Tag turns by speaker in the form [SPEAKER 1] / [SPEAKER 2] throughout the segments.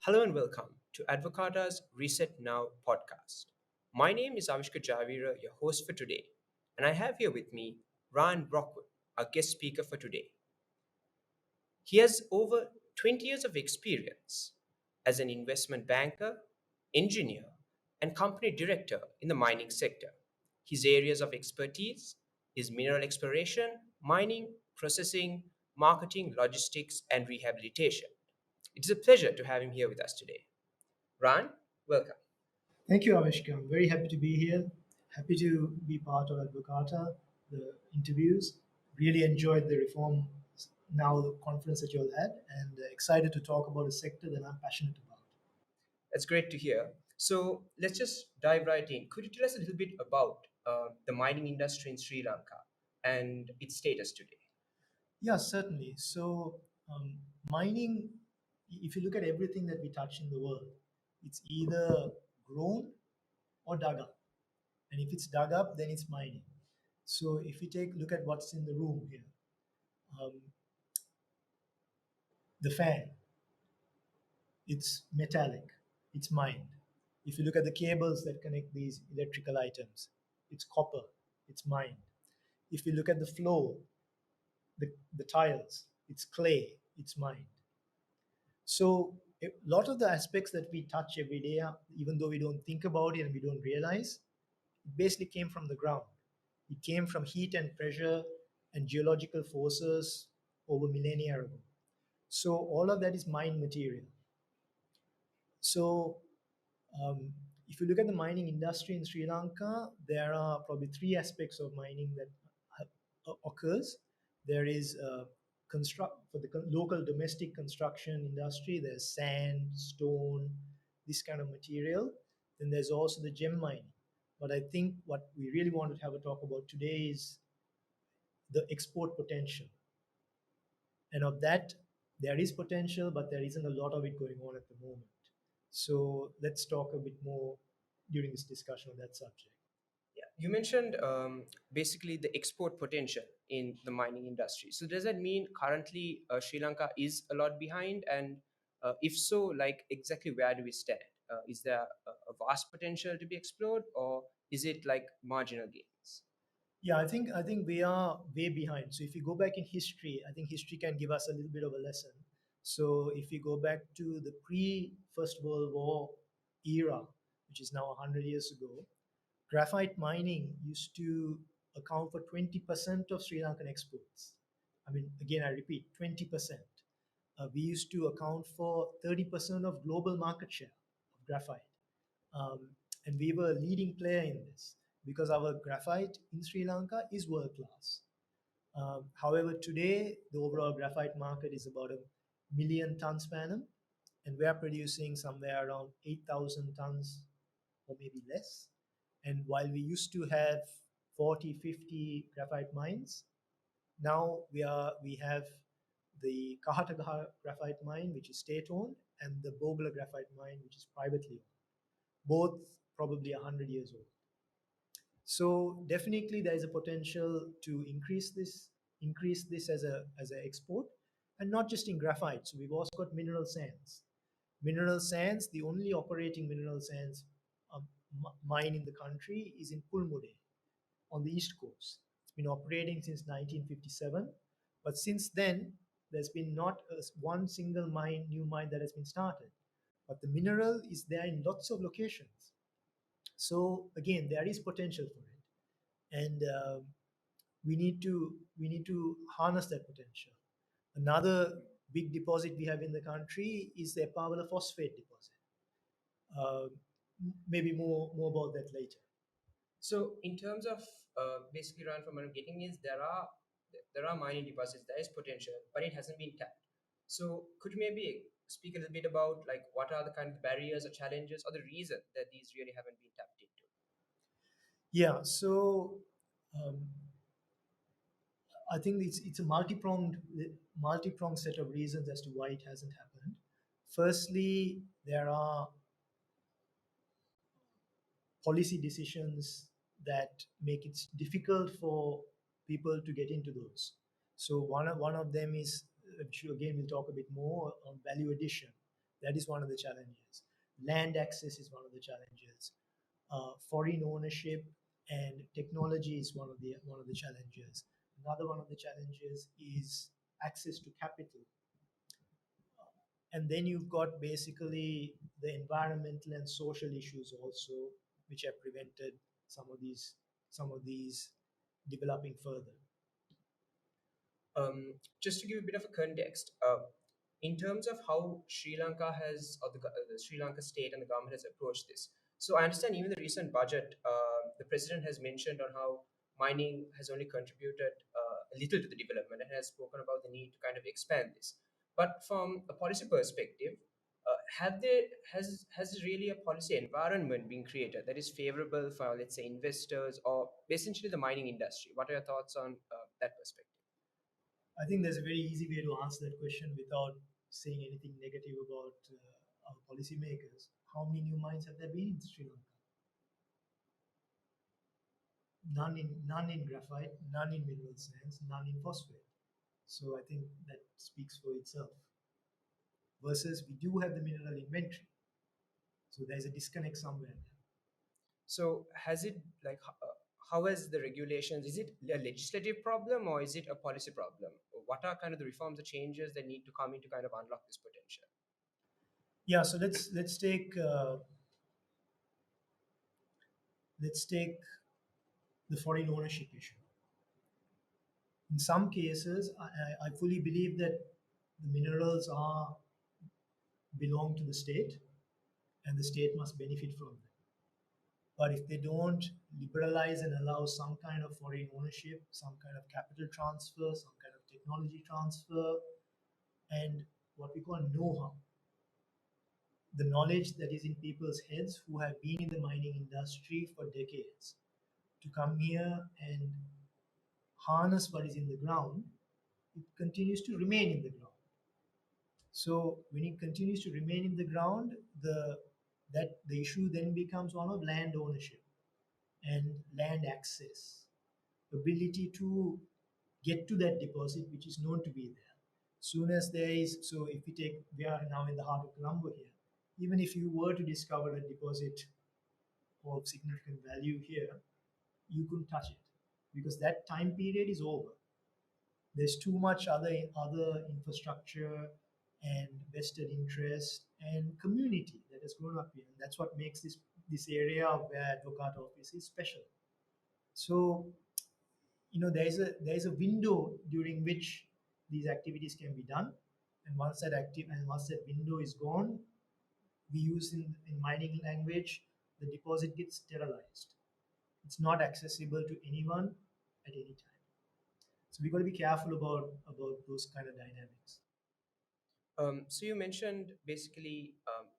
[SPEAKER 1] Hello and welcome to Advocata's Reset Now podcast. My name is Avishka Jayaweera, your host for today, and I have here with me Ryan Rockwood, our guest speaker for today. He has over 20 years of experience as an investment banker, engineer, and company director in the mining sector. His areas of expertise is mineral exploration, mining, processing, marketing, logistics, and rehabilitation. It is a pleasure to have him here with us today. Ran, welcome.
[SPEAKER 2] Thank you, Avishka. I'm very happy to be here. Happy to be part of Advocata, the interviews. Really enjoyed the Reform Now conference that you all had, and excited to talk about a sector that I'm passionate about.
[SPEAKER 1] That's great to hear. So let's just dive right in. Could you tell us a little bit about the mining industry in Sri Lanka and its status today?
[SPEAKER 2] Yeah, certainly. So, mining, if you look at everything that we touch in the world, it's either grown or dug up. And if it's dug up, then it's mining. So, if you take look at what's in the room here, um, the fan, it's metallic, it's mined. If you look at the cables that connect these electrical items, it's copper, it's mined. If you look at the floor, the tiles, it's clay, it's mined. So a lot of the aspects that we touch every day, even though we don't think about it and we don't realize, it basically came from the ground. It came from heat and pressure and geological forces over millennia ago. So all of that is mined material. So Um, if you look at the mining industry in Sri Lanka, there are probably three aspects of mining that occurs. There is construct for the local domestic construction industry. There's sand, stone, this kind of material. Then there's also the gem mining. But I think what we really want to have a talk about today is the export potential. And of that, there is potential, but there isn't a lot of it going on at the moment. So let's talk a bit more during this discussion on that subject.
[SPEAKER 1] Yeah, you mentioned basically the export potential in the mining industry. So does that mean currently Sri Lanka is a lot behind? And if so, like exactly where do we stand? Is there a vast potential to be explored, or is it like marginal gains?
[SPEAKER 2] Yeah, I think we are way behind. So if you go back in history, I think history can give us a little bit of a lesson. So if you go back to the pre First World War era, which is now 100 years ago, graphite mining used to account for 20% of Sri Lankan exports. I mean, again, I repeat, 20%. We used to account for 30% of global market share of graphite. Um, and we were a leading player in this because our graphite in Sri Lanka is world class. However, today the overall graphite market is about a million tons per annum, and we are producing somewhere around 8,000 tons or maybe less. And while we used to have 40, 50 graphite mines, now we have the Kahatagaha graphite mine, which is state owned, and the Bogla graphite mine, which is privately owned, both probably 100 years old. So definitely there is a potential to increase this as a export, and not just in graphite. So we've also got mineral sands. Mineral sands, the only operating mineral sands mine in the country is in Pulmude on the east coast. It's been operating since 1957, but since then there's been not one single new mine that has been started. But the mineral is there in lots of locations. So again, there is potential for it, and we need to harness that potential. Another big deposit we have in the country is the Epawala phosphate deposit. Uh, Maybe more about that later.
[SPEAKER 1] So in terms of basically run from what I'm getting is there are mining deposits, there is potential, but it hasn't been tapped. So could you maybe speak a little bit about like what are the kind of barriers or challenges or the reason that these really haven't been tapped into?
[SPEAKER 2] Yeah, so um, I think it's a multi-pronged set of reasons as to why it hasn't happened. Firstly, there are policy decisions that make it difficult for people to get into those. So one of them is, which again we'll talk a bit more on value addition. That is one of the challenges. Land access is one of the challenges. Foreign ownership and technology is one of the challenges. Another one of the challenges is access to capital. And then you've got basically the environmental and social issues also, which have prevented some of these developing further.
[SPEAKER 1] Just to give a bit of a context, in terms of how Sri Lanka has, or the Sri Lanka state and the government has approached this. So I understand even the recent budget, the president has mentioned on how mining has only contributed a little to the development and has spoken about the need to kind of expand this. But from a policy perspective, have there has really a policy environment been created that is favorable for, let's say, investors or essentially the mining industry? What are your thoughts on that perspective?
[SPEAKER 2] I think there's a very easy way to answer that question without saying anything negative about our policymakers. How many new mines have there been in Sri Lanka? None in graphite, none in mineral sands, none in phosphate. So I think that speaks for itself. Versus we do have the mineral inventory. So there's a disconnect somewhere.
[SPEAKER 1] So has it like how has the regulations? Is it a legislative problem or is it a policy problem? What are kind of the reforms, the changes that need to come in to kind of unlock this potential?
[SPEAKER 2] Yeah, so let's take the foreign ownership issue. In some cases, I fully believe that the minerals are belong to the state, and the state must benefit from them. But if they don't liberalize and allow some kind of foreign ownership, some kind of capital transfer, some kind of technology transfer, and what we call know-how, the knowledge that is in people's heads who have been in the mining industry for decades, to come here and harness what is in the ground, it continues to remain in the ground. So when it continues to remain in the ground, the issue then becomes one of land ownership and land access, ability to get to that deposit which is known to be there. Soon as there is, so if we are now in the heart of Colombo here, even if you were to discover a deposit of significant value here, you couldn't touch it because that time period is over. There's too much other infrastructure and vested interest and community that has grown up here. And that's what makes this area where Advocata office is special. So there's a window during which these activities can be done, and once that window is gone, we use in mining language, the deposit gets sterilized. It's not accessible to anyone at any time. So we've got to be careful about those kind of dynamics.
[SPEAKER 1] So you mentioned basically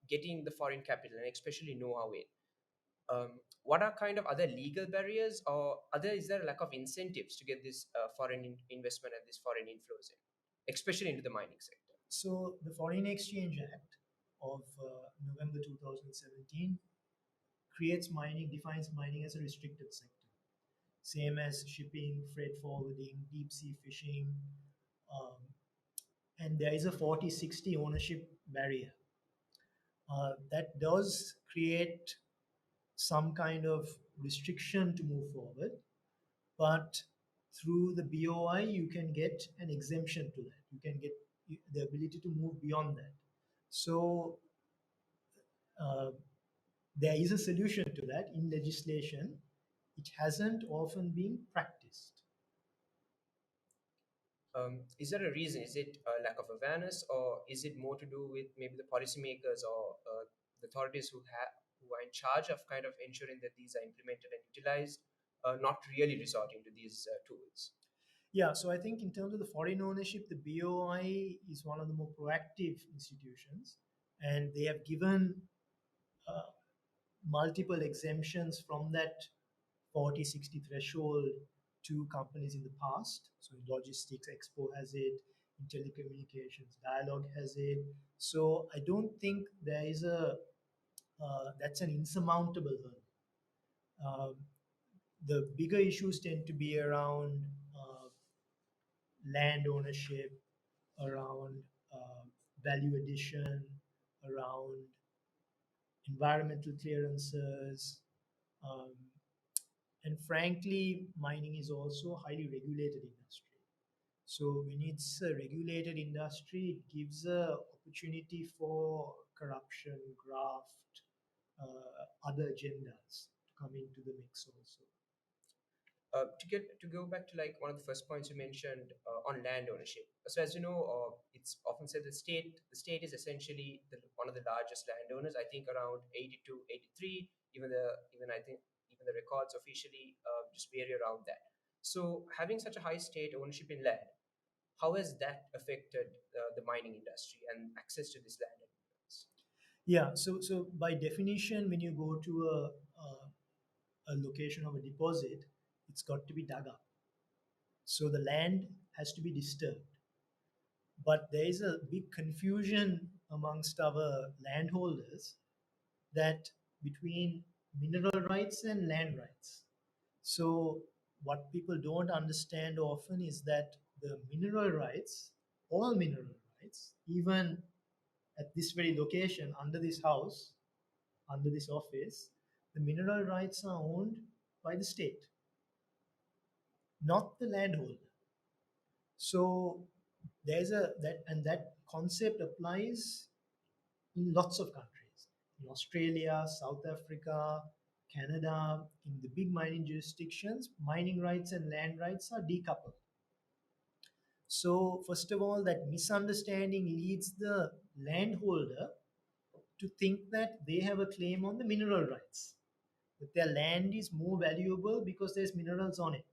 [SPEAKER 1] getting the foreign capital and especially know-how in. What are kind of other legal barriers or other is there a lack of incentives to get this foreign investment and this foreign inflows in, especially into the mining sector?
[SPEAKER 2] So the Foreign Exchange Act of November 2017 defines mining as a restricted sector, same as shipping, freight forwarding, deep sea fishing, um, and there is a 40/60 ownership barrier. That does create some kind of restriction to move forward, but through the BOI, you can get an exemption to that. You can get the ability to move beyond that. So uh, there is a solution to that in legislation. It hasn't often been practiced.
[SPEAKER 1] Is there a reason? Is it a lack of awareness, or is it more to do with maybe the policymakers or the authorities who are in charge of kind of ensuring that these are implemented and utilized, not really resorting to these tools?
[SPEAKER 2] Yeah, so I think in terms of the foreign ownership, the BOI is one of the more proactive institutions, and they have given uh, multiple exemptions from that 40/60 threshold to companies in the past. So in logistics, Expo has it, in telecommunications, Dialogue has it. So I don't think there is that's an insurmountable hurdle. Um, the bigger issues tend to be around land ownership, around uh, value addition, around environmental clearances, um, and frankly, mining is also a highly regulated industry. So when it's a regulated industry, it gives a opportunity for corruption, graft, other agendas to come into the mix also.
[SPEAKER 1] To go back to like one of the first points you mentioned on land ownership. So as you know, it's often said the state is essentially one of the largest landowners. I think around 82, 83. Even I think even the records officially just vary around that. So having such a high state ownership in land, how has that affected the mining industry and access to this land and minerals?
[SPEAKER 2] Yeah, so by definition, when you go to a location of a deposit, it's got to be dug up. So the land has to be disturbed. But there is a big confusion amongst our landholders that between mineral rights and land rights. So what people don't understand often is that the mineral rights, all mineral rights, even at this very location, under this house, under this office, the mineral rights are owned by the state, not the landholder. So there's a that and that concept applies in lots of countries. In Australia, South Africa, Canada, in the big mining jurisdictions, mining rights and land rights are decoupled. So, first of all, that misunderstanding leads the landholder to think that they have a claim on the mineral rights, that their land is more valuable because there's minerals on it.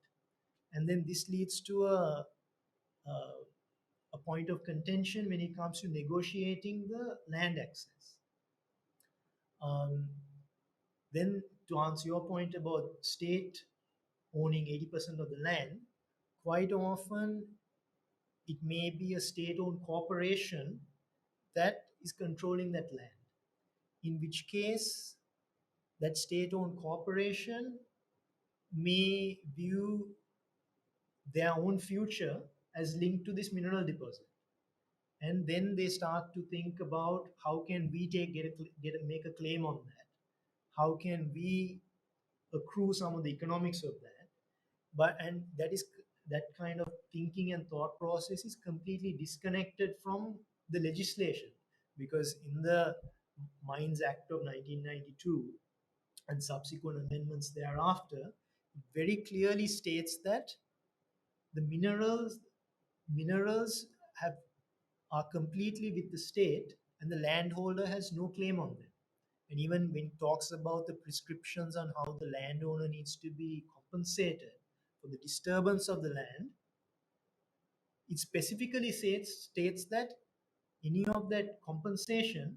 [SPEAKER 2] And then this leads to a, a point of contention when it comes to negotiating the land access. Um, then, to answer your point about state owning 80% of the land, quite often it may be a state-owned corporation that is controlling that land. In which case, that state-owned corporation may view their own future as linked to this mineral deposit, and then they start to think about how can we make a claim on that, how can we accrue some of the economics of that. But and that is that kind of thinking and thought process is completely disconnected from the legislation, because in the Mines Act of 1992 and subsequent amendments thereafter, it very clearly states that the minerals have are completely with the state, and the landholder has no claim on them. And even when it talks about the prescriptions on how the landowner needs to be compensated for the disturbance of the land, it specifically states that any of that compensation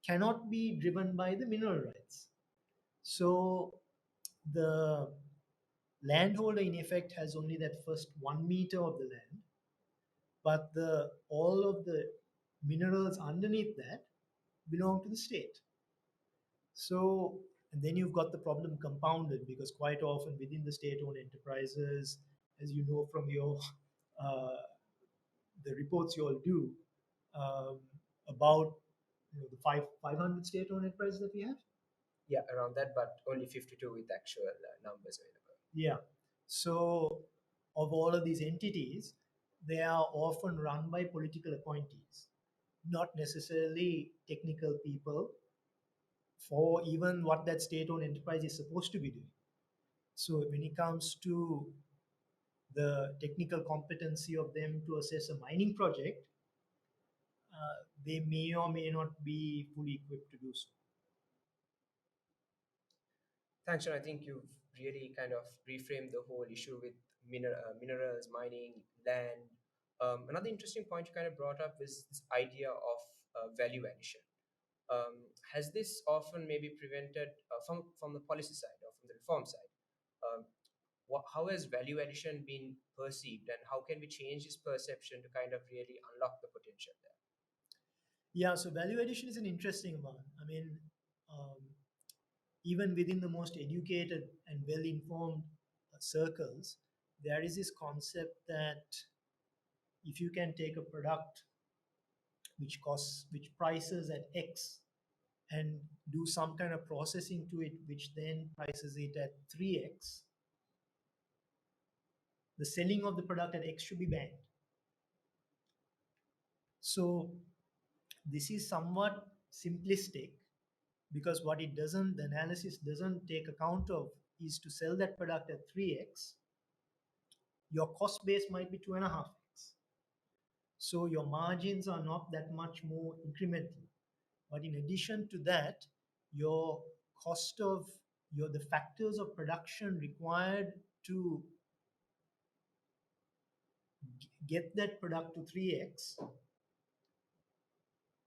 [SPEAKER 2] cannot be driven by the mineral rights. So the landholder, in effect, has only that first 1 meter of the land, but the all of the minerals underneath that belong to the state. So, and then you've got the problem compounded because quite often within the state-owned enterprises, as you know from your uh, the reports you all do um, about the 500 state-owned enterprises that we have.
[SPEAKER 1] Yeah, around that, but only 52 with actual numbers available.
[SPEAKER 2] Yeah. So, of all of these entities, they are often run by political appointees, not necessarily technical people for even what that state-owned enterprise is supposed to be doing. So when it comes to the technical competency of them to assess a mining project, they may or may not be fully equipped to do so.
[SPEAKER 1] Thanks, John. I think you've really kind of reframed the whole issue with minerals, mining, land. Another interesting point you kind of brought up is this idea of value addition. Has this often maybe prevented from the policy side or from the reform side? Um, how has value addition been perceived, and how can we change this perception to kind of really unlock the potential there?
[SPEAKER 2] Yeah, so value addition is an interesting one. I mean, um, even within the most educated and well informed circles, there is this concept that if you can take a product which prices at X, and do some kind of processing to it, which then prices it at 3X, the selling of the product at X should be banned. So this is somewhat simplistic, because what it doesn't, the analysis doesn't take account of, is to sell that product at 3X, your cost base might be 2.5X. So your margins are not that much more incremental. But in addition to that, your cost of the factors of production required to get that product to 3X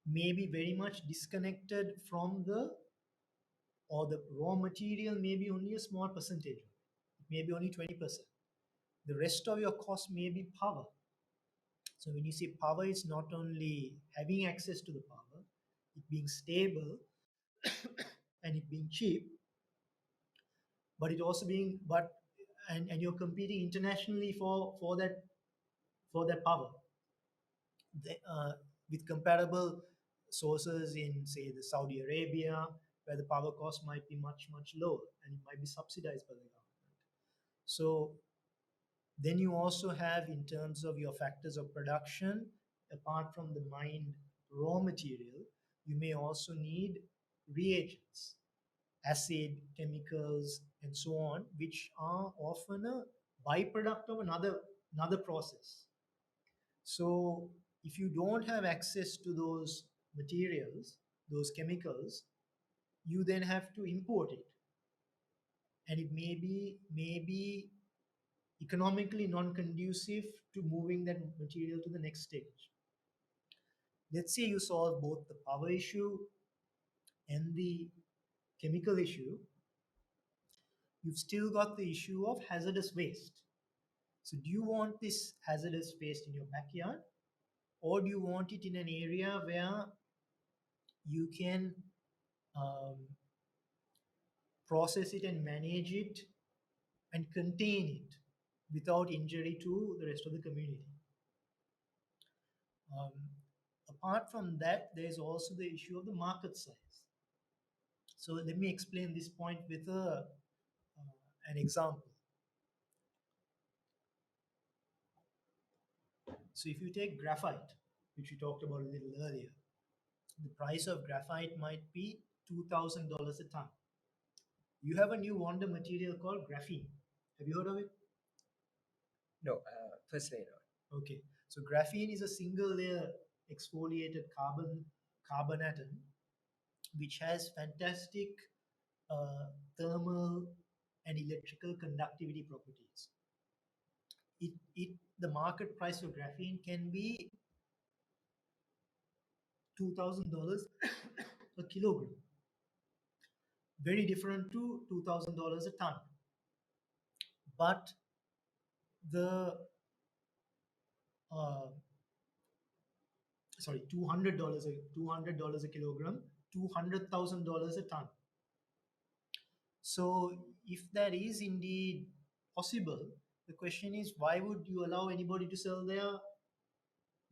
[SPEAKER 2] may be very much disconnected from the raw material may be only a small percentage. It may be only 20%. The rest of your cost may be power. So when you say power, it's not only having access to the power, it being stable and it being cheap, but it also being and you're competing internationally for that power. With comparable sources in, say, the Saudi Arabia, where the power cost might be much much lower and it might be subsidized by the government. So then you also have, in terms of your factors of production, apart from the mined raw material, you may also need reagents, acid, chemicals, and so on, which are often a byproduct of another process. So if you don't have access to those materials, those chemicals, you then have to import it, and it may be economically non-conducive to moving that material to the next stage. Let's say you solve both the power issue and the chemical issue, you've still got the issue of hazardous waste. So do you want this hazardous waste in your backyard, or do you want it in an area where you can um, process it and manage it and contain it without injury to the rest of the community? Um, Apart from that, there is also the issue of the market size. So let me explain this point with an example. So if you take graphite, which we talked about a little earlier, the price of graphite might be $2,000 a ton. You have a new wonder material called graphene. Have you heard of it?
[SPEAKER 1] No, personally not.
[SPEAKER 2] Okay. So graphene is a single layer exfoliated carbon atom which has fantastic uh, thermal and electrical conductivity properties. The market price of graphene can be $2,000 a kilogram, very different to $2,000 a ton. But the uh, sorry, $200 a kilogram, $200,000 a ton. So if that is indeed possible, the question is, why would you allow anybody to sell their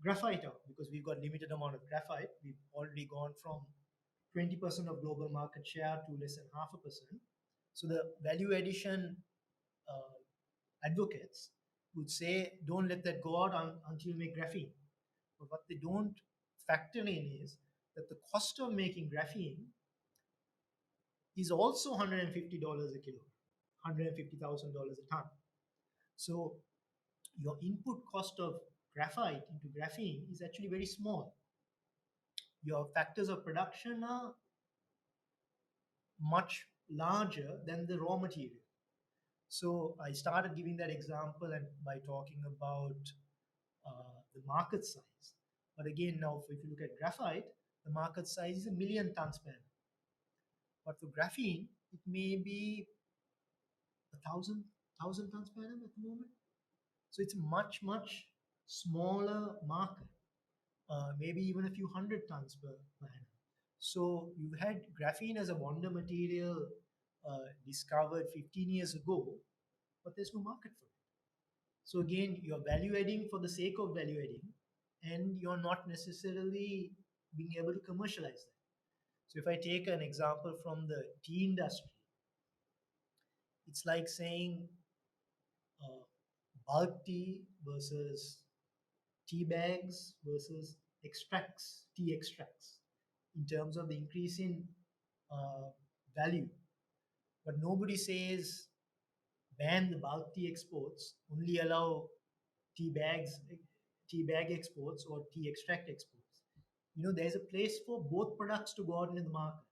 [SPEAKER 2] graphite out? Because we've got limited amount of graphite. We've already gone from 20% of global market share to less than half a percent. So the value addition advocates would say, don't let that go out until you make graphene. But what they don't factor in is that the cost of making graphene is also $150 a kilo, $150,000 a ton. So your input cost of graphite into graphene is actually very small. Your factors of production are much larger than the raw material. So I started giving that example and by talking about the market size. But again, now if you look at graphite, the market size is 1,000,000 tons per annum. But for graphene, it may be 1,000 tons per annum at the moment. So it's a much, much smaller market, maybe even a few hundred tons per annum. So you've had graphene as a wonder material discovered 15 years ago, but there's no market for it. So again, you're value adding for the sake of value adding, and you're not necessarily being able to commercialize that. So if I take an example from the tea industry, it's like saying uh, bulk tea versus tea bags versus extracts, tea extracts, in terms of the increase in uh, value. But nobody says ban the bulk tea exports, only allow tea bags, tea bag exports or tea extract exports. There's a place for both products to go out into the market.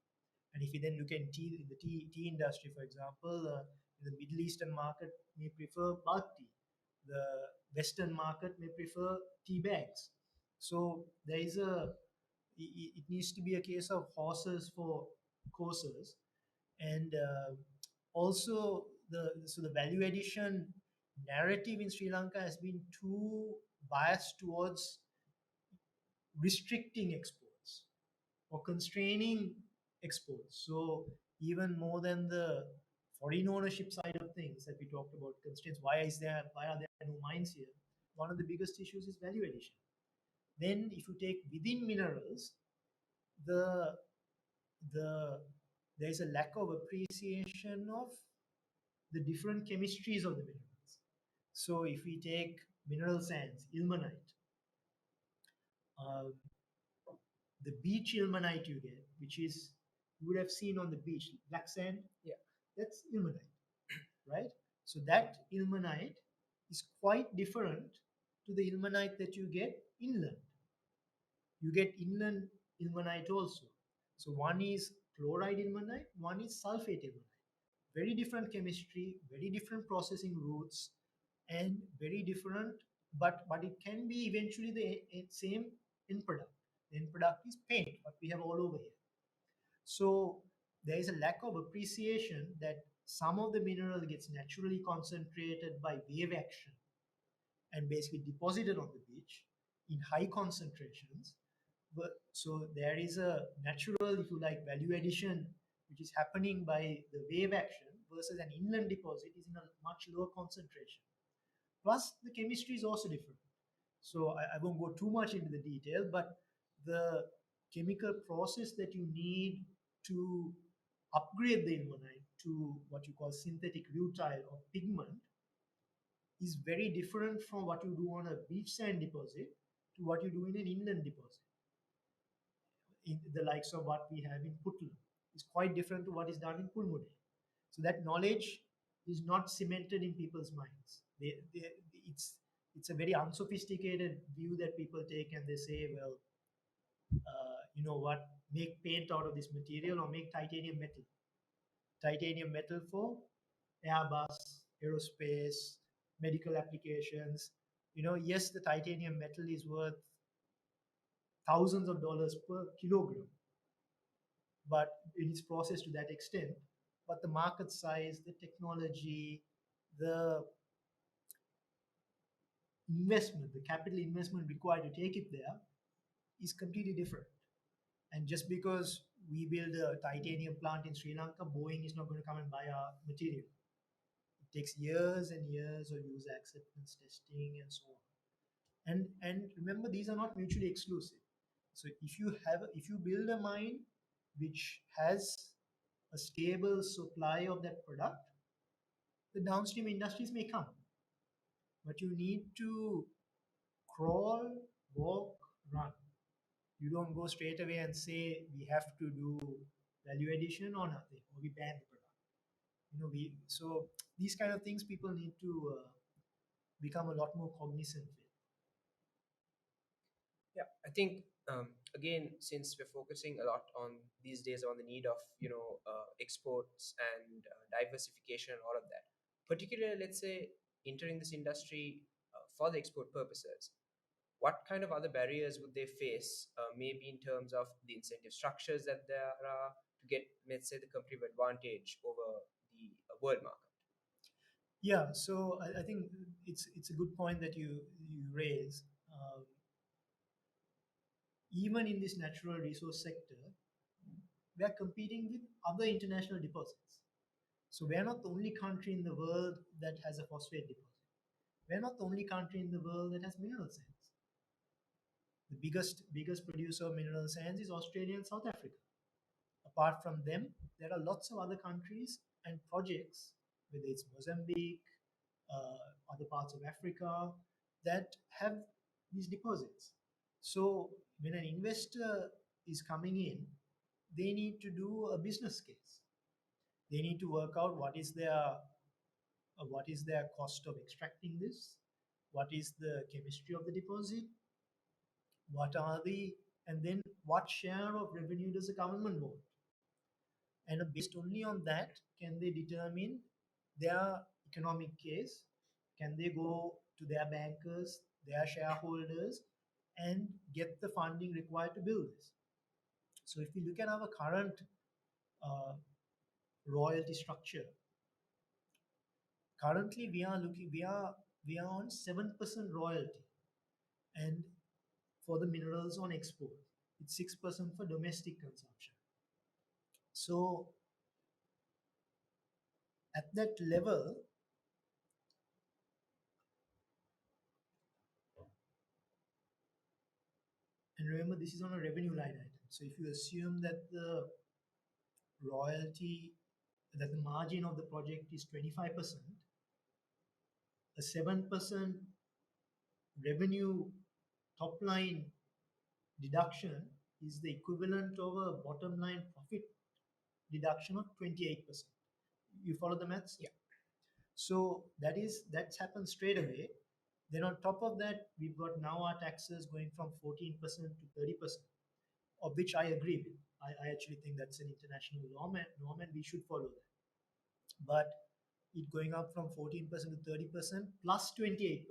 [SPEAKER 2] And if you then look at the tea industry, for example, the Middle Eastern market may prefer bulk tea. The Western market may prefer tea bags. So there is it needs to be a case of horses for courses, and also the value addition narrative in Sri Lanka has been too biased towards restricting exports or constraining exports. So even more than the foreign ownership side of things that we talked about, constraints. Why are there no mines here? One of the biggest issues is value addition. Then if you take within minerals, the the there is a lack of appreciation of the different chemistries of the minerals. So if we take mineral sands, ilmenite, um, the beach ilmenite you get, which is you would have seen on the beach, black sand,
[SPEAKER 1] Yeah.
[SPEAKER 2] that's ilmenite, right? So that ilmenite is quite different to the ilmenite that you get inland. You get inland ilmenite also. So one is chloride ilmenite, one is sulfate ilmenite. Very different chemistry, very different processing routes, and very different, but it can be eventually the same end product. The end product is paint, what we have all over here. So there is a lack of appreciation that some of the mineral gets naturally concentrated by wave action and basically deposited on the beach in high concentrations. But so there is a natural, if you like, value addition which is happening by the wave action versus an inland deposit is in a much lower concentration. Plus, the chemistry is also different. So I won't go too much into the detail, but the chemical process that you need to upgrade the ilmenite to what you call synthetic rutile or pigment is very different from what you do on a beach sand deposit to what you do in an inland deposit. In the likes of what we have in Puntland is quite different to what is done in Pulmude. So that knowledge is not cemented in people's minds. It's a very unsophisticated view that people take, and they say, well, you know what, make paint out of this material or make titanium metal. Titanium metal for Airbus, aerospace, medical applications. Yes, the titanium metal is worth thousands of dollars per kilogram, but it is processed to that extent. But the market size, the technology, the investment, the capital investment required to take it there is completely different. And just because we build a titanium plant in Sri Lanka, Boeing is not going to come and buy our material. It takes years and years of user acceptance testing and so on. And remember, these are not mutually exclusive. So if you build a mine which has a stable supply of that product, the downstream industries may come. But you need to crawl, walk, run. You don't go straight away and say we have to do value addition or nothing, or we ban the product. We so these kind of things people need to become a lot more cognizant with.
[SPEAKER 1] Yeah, I think again, since we're focusing a lot on these days on the need of exports and diversification and all of that, particularly let's say entering this industry for the export purposes, what kind of other barriers would they face? Maybe in terms of the incentive structures that there are to get, let's say, the competitive advantage over the world market.
[SPEAKER 2] Yeah, so I think it's a good point that you raise. Even in this natural resource sector, we are competing with other international deposits. So we are not the only country in the world that has a phosphate deposit. We are not the only country in the world that has mineral sands. The biggest producer of mineral sands is Australia and South Africa. Apart from them, there are lots of other countries and projects, whether it's Mozambique, other parts of Africa, that have these deposits. So when an investor is coming in, they need to do a business case. They need to work out what is their cost of extracting this, what is the chemistry of the deposit, what are the, and then what share of revenue does the government want? And based only on that, can they determine their economic case? Can they go to their bankers, their shareholders, and get the funding required to build this? So if we look at our current uh, royalty structure, currently we are on 7% royalty, and for the minerals on export, it's 6% for domestic consumption. So at that level, and remember this is on a revenue line item. So if you assume that the royalty, that the margin of the project is 25%, a 7% revenue top line deduction is the equivalent of a bottom line profit deduction of 28%. You follow the maths?
[SPEAKER 1] Yeah.
[SPEAKER 2] So that's happened straight away. Then on top of that, we've got now our taxes going from 14% to 30%, of which I agree with. I actually think that's an international norm and we should follow that. But it going up from 14% to 30% plus 28%,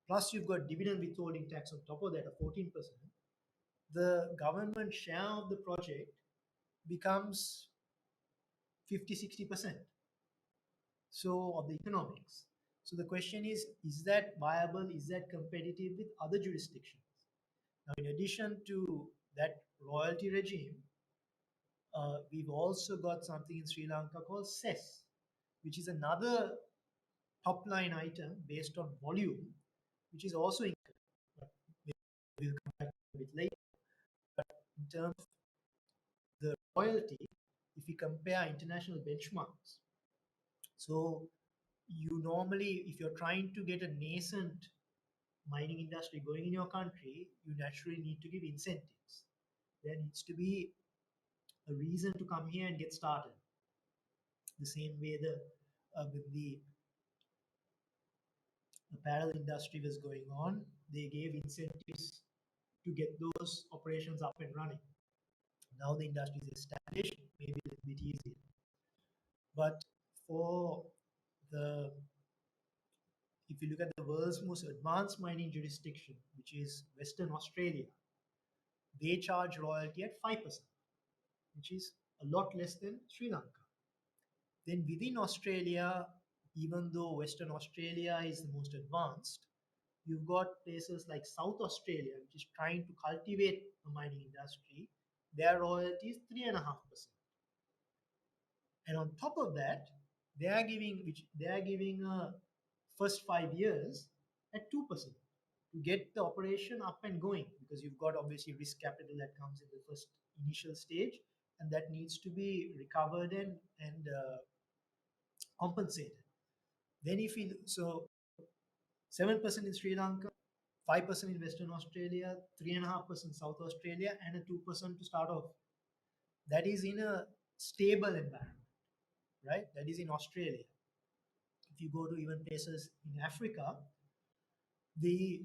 [SPEAKER 2] plus you've got dividend withholding tax on top of that of 14%, the government share of the project becomes 50-60%. So of the economics. So the question is that viable? Is that competitive with other jurisdictions? Now, in addition to that royalty regime, we've also got something in Sri Lanka called cess, which is another top line item based on volume, which is also income. But we'll come back to it a bit later. But in terms of the royalty, if we compare international benchmarks, so you normally, if you're trying to get a nascent mining industry going in your country, you naturally need to give incentives. There needs to be a reason to come here and get started. The same way with the apparel industry was going on, they gave incentives to get those operations up and running. Now the industry is established, maybe a little bit easier. But for the, if you look at the world's most advanced mining jurisdiction, which is Western Australia, they charge royalty at 5%, which is a lot less than Sri Lanka. Then within Australia, even though Western Australia is the most advanced, you've got places like South Australia, which is trying to cultivate a mining industry. Their royalty is 3.5%. And on top of that, they are giving first 5 years at 2% to get the operation up and going, because you've got obviously risk capital that comes in the first initial stage, and that needs to be recovered and compensated. Then if we, so 7% in Sri Lanka, 5% in Western Australia, 3.5% South Australia, and a 2% to start off. That is in a stable environment, right? That is in Australia. If you go to even places in Africa, the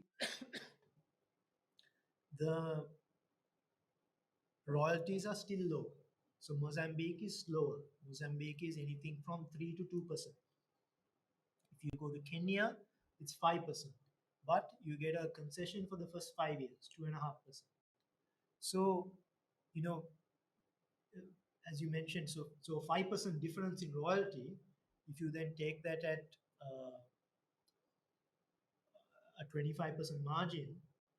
[SPEAKER 2] the royalties are still low. So Mozambique is lower. Mozambique is anything from 3 to 2%. If you go to Kenya, it's 5%. But you get a concession for the first 5 years, 2.5%. So, you know, as you mentioned, so 5% difference in royalty, if you then take that at a 25% margin,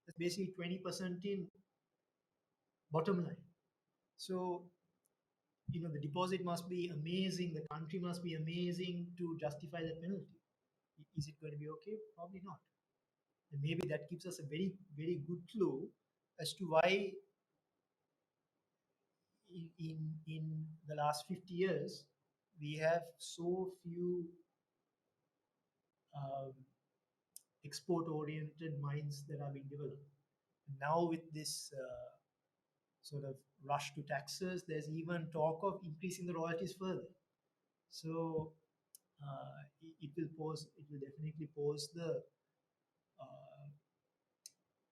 [SPEAKER 2] that's basically 20% in bottom line. So, the deposit must be amazing, the country must be amazing to justify that penalty. Is it going to be okay? Probably not. And maybe that gives us a very, very good clue as to why in the last 50 years we have so few um, export oriented mines that are being developed. Now, with this sort of rush to taxes, there's even talk of increasing the royalties further. So it will definitely pose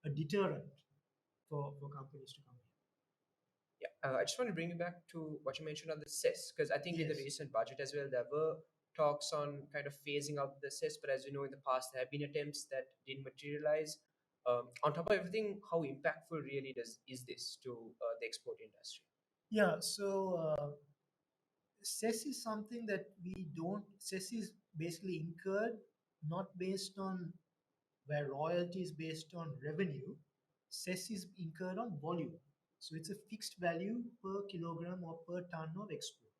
[SPEAKER 2] a deterrent for companies to come
[SPEAKER 1] Yeah, I just want to bring you back to what you mentioned on the cess, because I think in
[SPEAKER 2] here.
[SPEAKER 1] the
[SPEAKER 2] Yes.
[SPEAKER 1] recent budget as well, there were talks on kind of phasing out the cess, but as you know, in the past, there have been attempts that didn't materialize. On top of everything, how impactful really does is this to the export industry?
[SPEAKER 2] Yeah. So cess is something that we don't. Cess is basically incurred not based on where royalty is based on revenue. Cess is incurred on volume. So it's a fixed value per kilogram or per ton of export.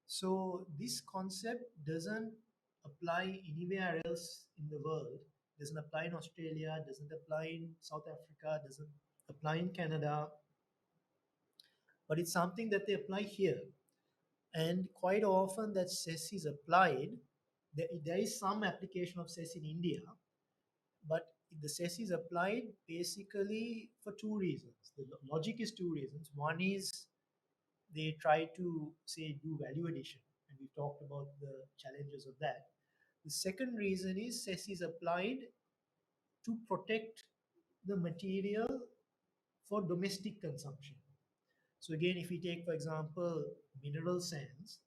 [SPEAKER 2] So this concept doesn't apply anywhere else in the world. Doesn't apply in Australia, doesn't apply in South Africa, doesn't apply in Canada, but it's something that they apply here. And quite often that cess is applied. There is some application of cess in India, but the cess is applied basically for two reasons. The logic is two reasons. One is they try to say do value addition, and we talked about the challenges of that. The second reason is cess is applied to protect the material for domestic consumption. So again, if we take, for example, mineral sands,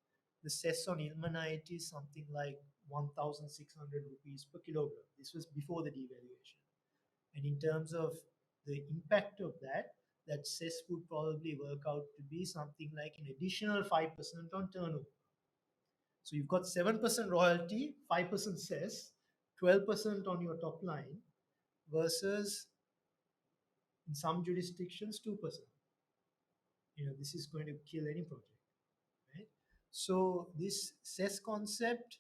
[SPEAKER 2] the cess on ilmenite is something like 1,600 rupees per kilogram. This was before the devaluation. And in terms of the impact of that, that cess would probably work out to be something like an additional 5% on turnover. So you've got 7% royalty, 5% cess, 12% on your top line versus in some jurisdictions 2%. This is going to kill any project, right? So this cess concept,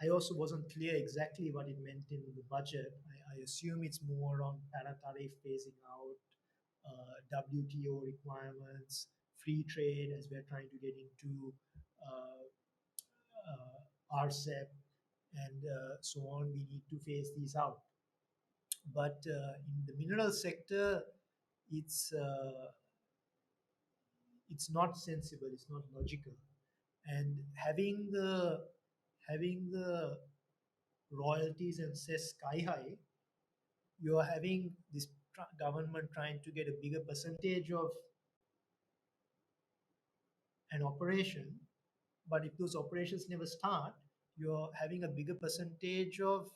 [SPEAKER 2] I also wasn't clear exactly what it meant in the budget. I assume it's more on para tariff phasing out, WTO requirements, free trade as we're trying to get into uh, RCEP, and so on. We need to phase these out. But in the mineral sector, it's uh, it's not sensible. It's not logical. And having the royalties and cess sky high, you are having this government trying to get a bigger percentage of an operation, but if those operations never start, you're having a bigger percentage of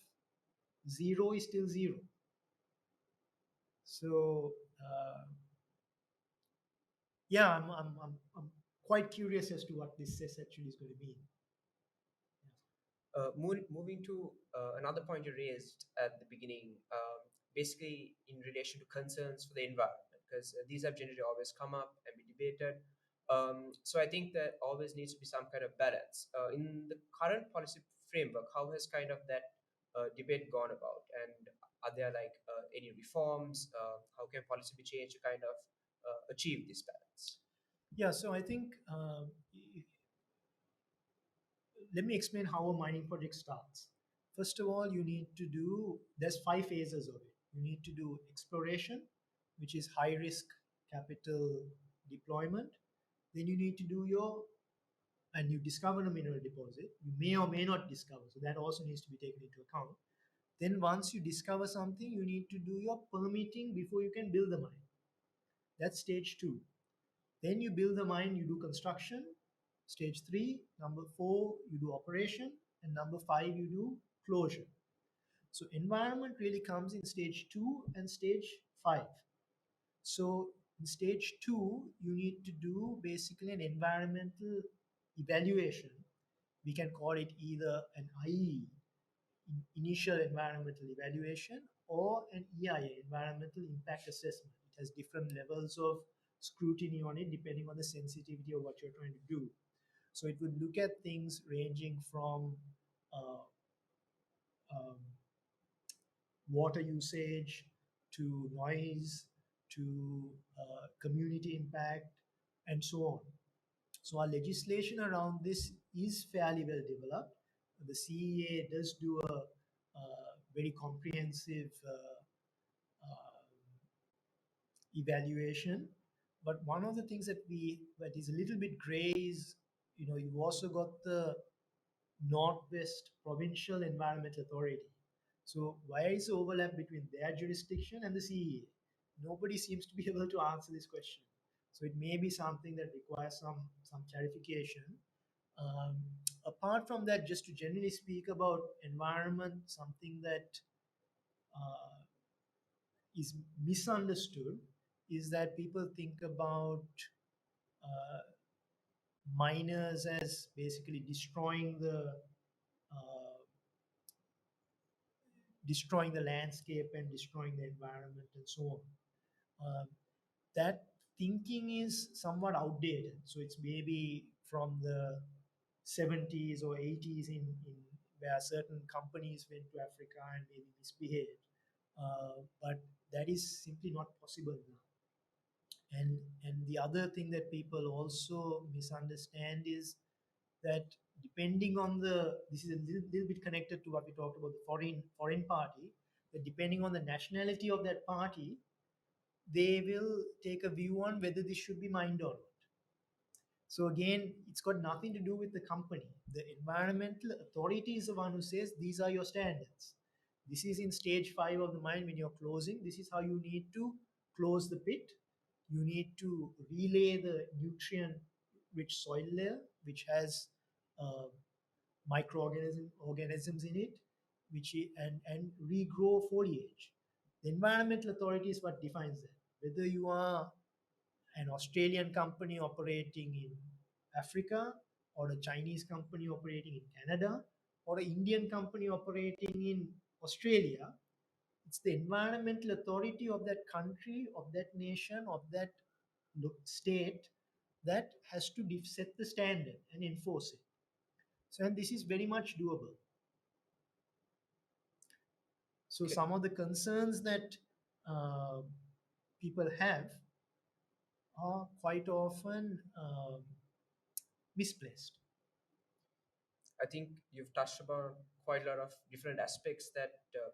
[SPEAKER 2] zero is still zero. So yeah, I'm quite curious as to what this cess actually is going to mean.
[SPEAKER 1] Moving to another point you raised at the beginning, basically in relation to concerns for the environment, because these have generally always come up and be debated. So I think that always needs to be some kind of balance. In the current policy framework, how has kind of that debate gone about? And are there like any reforms? How can policy be changed to kind of achieve this balance?
[SPEAKER 2] Yeah, so I think let me explain how a mining project starts. First of all, there's five phases of it. You need to do exploration, which is high risk capital deployment. Then you need to do and you discover a mineral deposit. You may or may not discover, so that also needs to be taken into account. Then once you discover something, you need to do your permitting before you can build the mine. That's stage two. Then you build the mine, you do construction. Stage three, number four, you do operation, and number five, you do closure. So environment really comes in stage two and stage five. So in stage two, you need to do basically an environmental evaluation. We can call it either an IE, initial environmental evaluation, or an EIA, environmental impact assessment. It has different levels of scrutiny on it depending on the sensitivity of what you're trying to do. So it would look at things ranging from uh, um, water usage to noise to community impact and so on. So our legislation around this is fairly well developed. The CEA does do a very comprehensive evaluation. But one of the things that is a little bit gray is, you've also got the Northwest Provincial Environmental Authority. So where is the overlap between their jurisdiction and the CEA? Nobody seems to be able to answer this question. So it may be something that requires some clarification. Um, Apart from that, just to generally speak about environment, something that uh, is misunderstood is that people think about uh, miners as basically uh, destroying the landscape and destroying the environment and so on. That thinking is somewhat outdated. So it's maybe from the 70s or 80s in where certain companies went to Africa and maybe misbehaved. But that is simply not possible now. And the other thing that people also misunderstand is that depending on this is a little bit connected to what we talked about the foreign party, that depending on the nationality of that party, they will take a view on whether this should be mined or not. So again, it's got nothing to do with the company. The environmental authority is the one who says these are your standards. This is in stage 5 of the mine when you're closing. This is how you need to close the pit. You need to relay the nutrient rich soil layer, which has uh, microorganisms in it, and regrow foliage. The environmental authority is what defines that. Whether you are an Australian company operating in Africa, or a Chinese company operating in Canada, or an Indian company operating in Australia, it's the environmental authority of that country, of that nation, of that state that has to set the standard and enforce it. So, and this is very much doable. So,
[SPEAKER 1] Okay,
[SPEAKER 2] some of the concerns that uh, people have are quite often misplaced.
[SPEAKER 1] I think you've touched upon quite a lot of different aspects that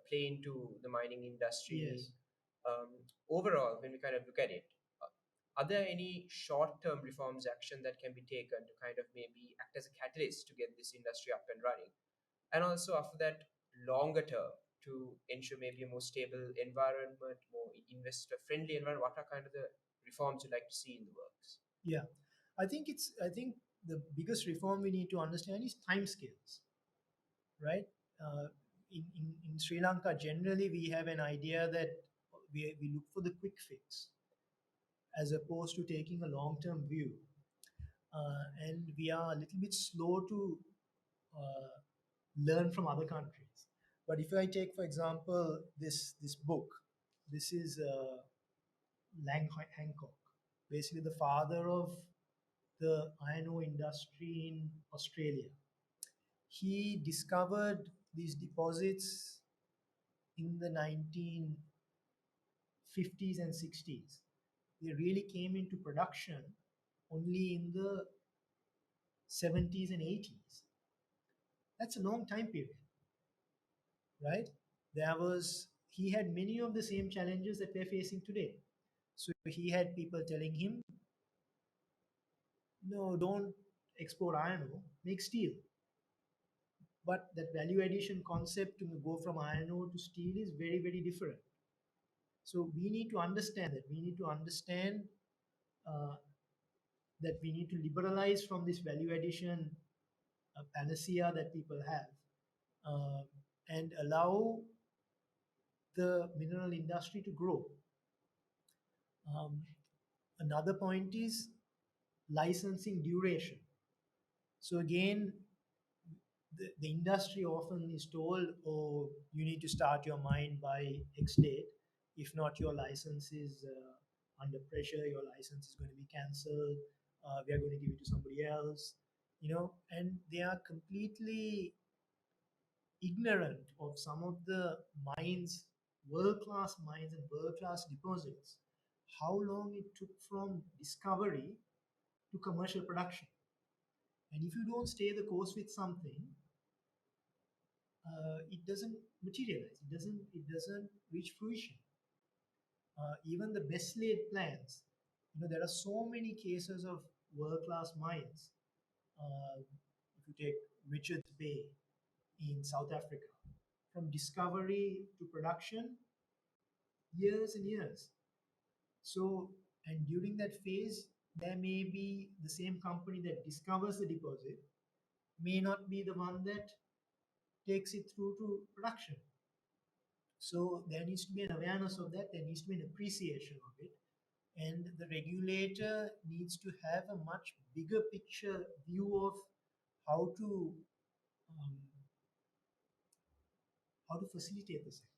[SPEAKER 1] play into the mining industry.
[SPEAKER 2] Yes.
[SPEAKER 1] Um, Overall, when we kind of look at it, are there any short-term reforms action that can be taken to kind of maybe act as a catalyst to get this industry up and running? And also after that, longer term to ensure maybe a more stable environment, more investor-friendly environment. What are kind of the reforms you'd like to see in the works?
[SPEAKER 2] Yeah. I think the biggest reform we need to understand is timescales, right? Uh, in Sri Lanka, generally, we have an idea that we look for the quick fix as opposed to taking a long term view. And we are a little bit slow to uh, learn from other countries. But if I take, for example, this book, this is Lang Hancock, basically the father of the iron ore industry in Australia. He discovered these deposits in the 1950s and 60s. They really came into production only in the 70s and 80s. That's a long time period, right? He had many of the same challenges that we're facing today. So he had people telling him, no, don't export iron ore, make steel. But that value addition concept to go from iron ore to steel is very, very different. So we need to understand that. We need to understand uh, that we need to liberalize from this value addition panacea that people have, uh, and allow the mineral industry to grow. Um, Another point is licensing duration. So again, the industry often is told, oh, you need to start your mine by X date. If not, your license is under pressure, your license is going to be cancelled, we are going to give it to somebody else, and they are completely ignorant of some of the mines world-class mines and world-class deposits, how long it took from discovery to commercial production. And if you don't stay the course with something, it doesn't materialize. It doesn't reach fruition. Even the best laid plans, there are so many cases of world-class mines. If you take Richards Bay in South Africa, from discovery to production, years and years. So, and during that phase, there may be the same company that discovers the deposit may not be the one that takes it through to production. So there needs to be an awareness of that. There needs to be an appreciation of it, and the regulator needs to have a much bigger picture view of how to um, how to facilitate the sector.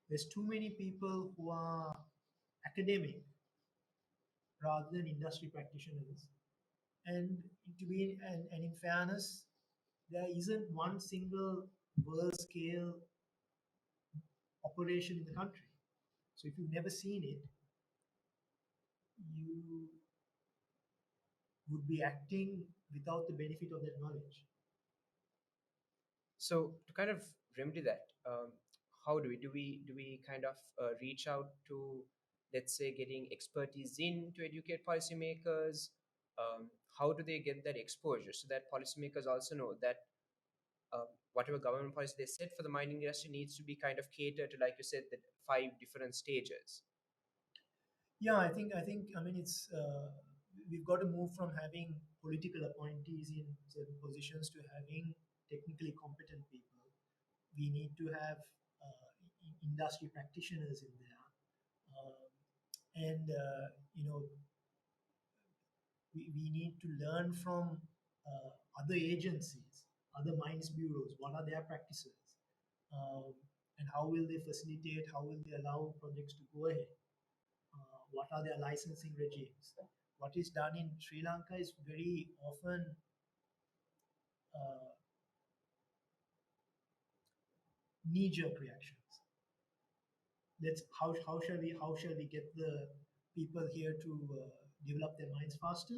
[SPEAKER 2] There's too many people who are academic rather than industry practitioners, and and in fairness, there isn't one single world scale operation in the country. So if you've never seen it, you would be acting without the benefit of that knowledge.
[SPEAKER 1] So to kind of remedy that, how do we kind of reach out to, let's say, getting expertise in to educate policymakers? How do they get that exposure so that policymakers also know that whatever government policy they set for the mining industry needs to be kind of catered to, like you said, the five different stages.
[SPEAKER 2] Yeah, I mean it's we've got to move from having political appointees in certain positions to having technically competent people. We need to have industry practitioners in there, um, and we need to learn from other agencies, other mines bureaus. What are their practices, um, and how will they facilitate? How will they allow projects to go ahead? What are their licensing regimes? What is done in Sri Lanka is very often uh, knee-jerk reactions. How shall we get the people here to develop their minds faster?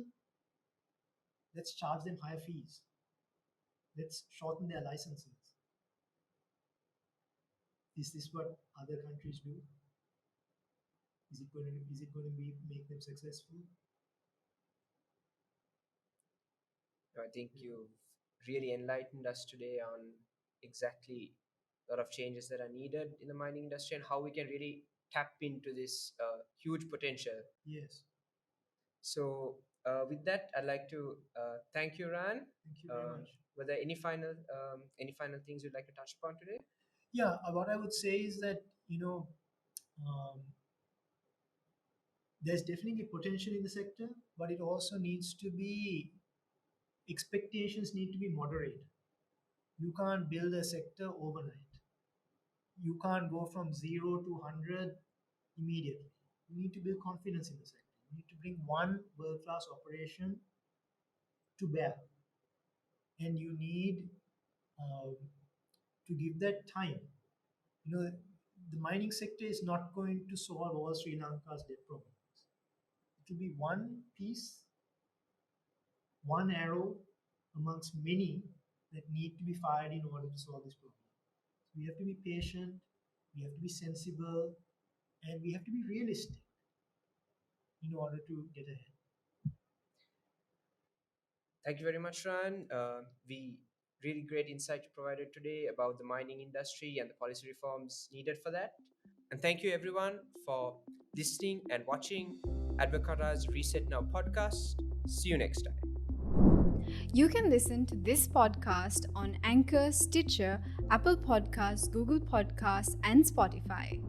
[SPEAKER 2] Let's charge them higher fees. Let's shorten their licenses. Is this what other countries do? Is it going to be make them successful?
[SPEAKER 1] I think you've really enlightened us today on exactly a lot of changes that are needed in the mining industry and how we can really tap into this huge potential.
[SPEAKER 2] Yes.
[SPEAKER 1] So, with that, I'd like to thank you, Ran.
[SPEAKER 2] Thank you very
[SPEAKER 1] Um,
[SPEAKER 2] much.
[SPEAKER 1] were there any final things you'd like to touch upon today?
[SPEAKER 2] Yeah, what I would say is that um, there's definitely potential in the sector, but it also needs to be expectations need to be moderate. You can't build a sector overnight. You can't go from 0 to 100 immediately. You need to build confidence in the sector. You need to bring one world class operation to bear, and you need um, to give that time. The mining sector is not going to solve all Sri Lanka's debt problems. It will be one piece, one arrow amongst many that need to be fired in order to solve this problem. So we have to be patient, we have to be sensible, and we have to be realistic in order to get ahead.
[SPEAKER 1] Thank you very much, Ran. We really great insight you provided today about the mining industry and the policy reforms needed for that. And thank you everyone for listening and watching Advocata's Reset Now podcast. See you next time.
[SPEAKER 3] You can listen to this podcast on Anchor, Stitcher, Apple Podcasts, Google Podcasts, and Spotify.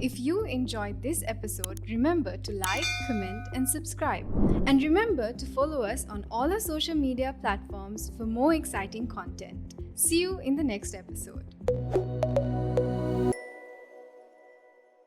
[SPEAKER 3] If you enjoyed this episode, remember to like, comment, and subscribe. And remember to follow us on all our social media platforms for more exciting content. See you in the next episode.